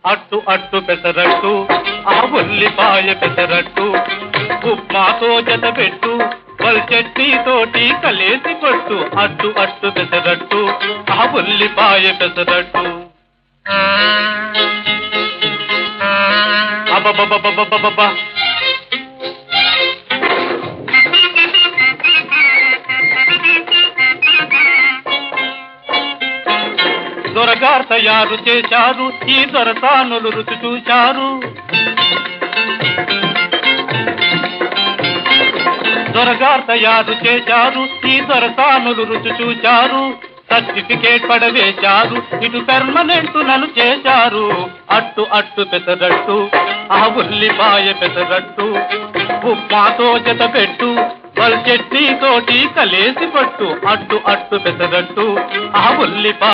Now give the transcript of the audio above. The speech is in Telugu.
అట్టు అట్టు పెసరట్టు ఆ ఉల్లిపాయ పెసరట్టు ఉప్మాతో జత పెట్టు వల్ చట్నీ తోటి కలిసి కొట్టు అట్టు అట్టు పెసరట్టు ఆ ఉల్లిపాయ పెసరట్టు అబ్బబ్బబ్బబ్బబ్బబ్బా దొరగారు తయారు చేశారు ఈ దొరసానులు రుచి చూశారు దొరగారు తయారు చేశారు ఈ దొరసానులు రుచి చూశారు సర్టిఫికేట్ పడవేశారు ఇటు పెర్మనెంట్ నన్ను చేశారు అట్టు అట్టు పెసరట్టు ఆ ఉల్లిపాయ పెసరట్టు ఉప్మాతో జత పెట్టు వల్ చట్నీ తోటి కలిసి పట్టు అట్టు అట్టు పెసరట్టు ఆ ఉల్లిపాయ